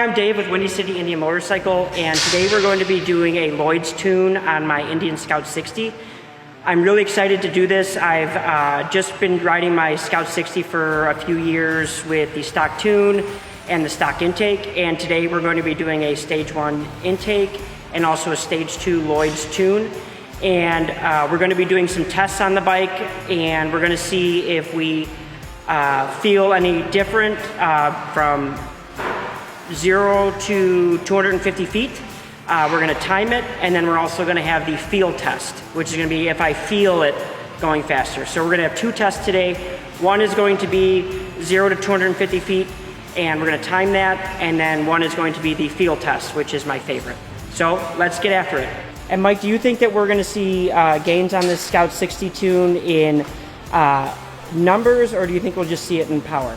I'm Dave with Windy City Indian Motorcycle, and today we're going to be doing a Lloyd's tune on my Indian Scout 60. I'm really excited to do this. I've just been riding my Scout 60 for a few years with the stock tune and the stock intake, and today we're going to be doing a stage 1 intake and also a stage 2 Lloyd's tune. And we're going to be doing some tests on the bike, and we're going to see if we feel any different from 0 to 250 feet. We're going to time it, and then we're also going to have the feel test, which is going to be if I feel it going faster. So we're going to have 2 tests today. One is going to be 0 to 250 feet, and we're going to time that, and then one is going to be the feel test, which is my favorite. So let's get after it. And Mike, do you think that we're going to see gains on this Scout 60 tune in numbers, or do you think we'll just see it in power?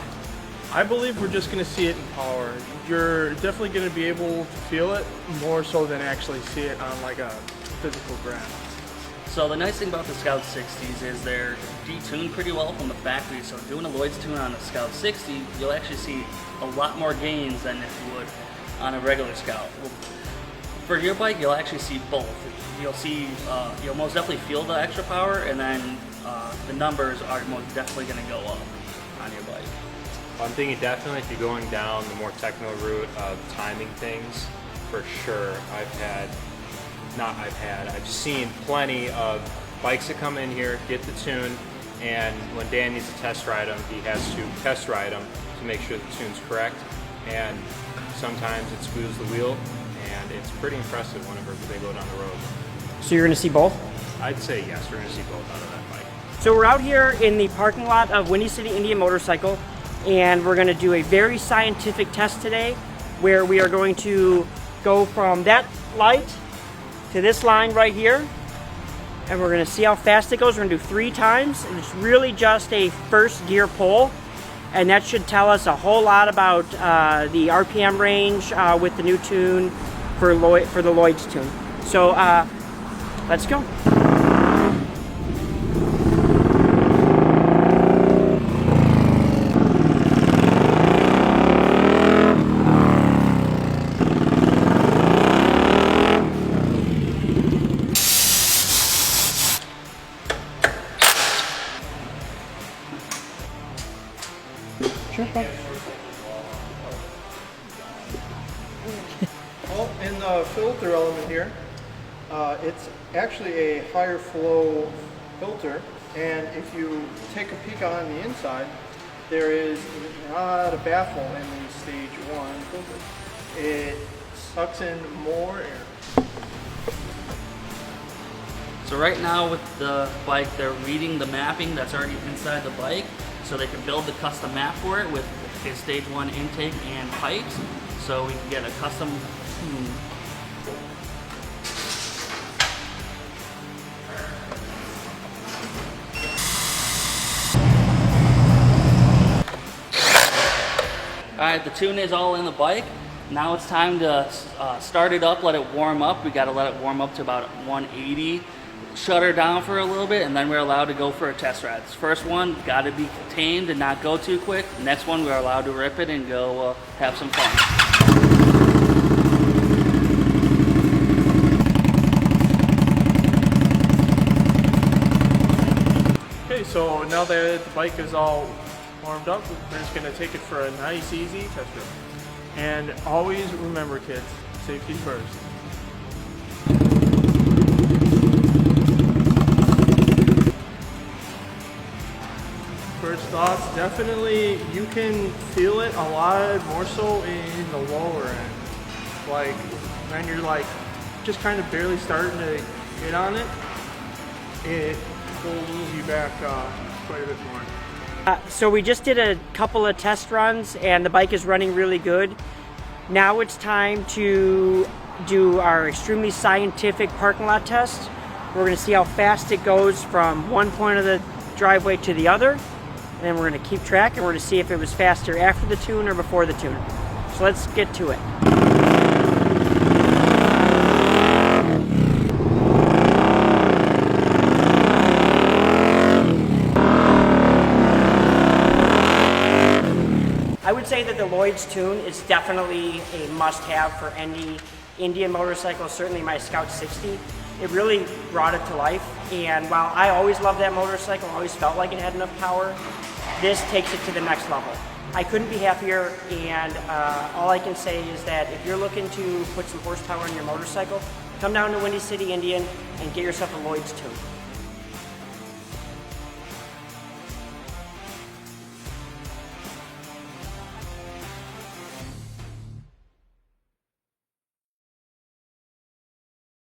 I believe we're just going to see it in power. You're definitely going to be able to feel it more so than actually see it on like a physical ground. So the nice thing about the Scout 60s is they're detuned pretty well from the factory, so doing a Lloyd's tune on a Scout 60, you'll actually see a lot more gains than if you would on a regular Scout. For your bike, you'll actually see both. You'll see, you'll most definitely feel the extra power, and then the numbers are most definitely going to go up on your bike. I'm thinking definitely if you're going down the more technical route of timing things, for sure. I've seen plenty of bikes that come in here, get the tune, and when Dan needs to test ride them, he has to test ride them to make sure the tune's correct. And sometimes it squeals the wheel, and it's pretty impressive whenever they go down the road. So you're going to see both? I'd say yes, we're going to see both out of that bike. So we're out here in the parking lot of Windy City Indian Motorcycle, and we're going to do a very scientific test today where we are going to go from that light to this line right here, and we're going to see how fast it goes. We're going to do 3 times, and it's really just a first gear pull, and that should tell us a whole lot about the RPM range with the new tune for the Lloyd's tune. So let's go. Well, in the filter element here, it's actually a higher flow filter, and if you take a peek on the inside, there is not a baffle in the stage 1 filter. It sucks in more air. So right now with the bike, they're reading the mapping that's already inside the bike, so they can build the custom map for it with a stage 1 intake and pipes, so we can get a custom tune. Alright, the tune is all in the bike. Now it's time to start it up, let it warm up. We got to let it warm up to about 180. Shut her down for a little bit, and then we're allowed to go for a test ride. This first one got to be tamed and not go too quick. Next one we're allowed to rip it and go have some fun. Okay, so now that the bike is all warmed up, we're just going to take it for a nice, easy test ride. And always remember, kids, safety first. First thoughts, definitely you can feel it a lot more so in the lower end. Like when you're like just kind of barely starting to get on it, it pulls you back quite a bit more. So we just did a couple of test runs, and the bike is running really good. Now it's time to do our extremely scientific parking lot test. We're going to see how fast it goes from one point of the driveway to the other, and then we're going to keep track, and we're going to see if it was faster after the tune or before the tune. So let's get to it. would say that the Lloyd's tune is definitely a must-have for any Indian motorcycle, certainly my Scout 60. It really brought it to life, and while I always loved that motorcycle, always felt like it had enough power, this takes it to the next level. I couldn't be happier, and all I can say is that if you're looking to put some horsepower in your motorcycle, come down to Windy City Indian and get yourself a Lloyd's tune.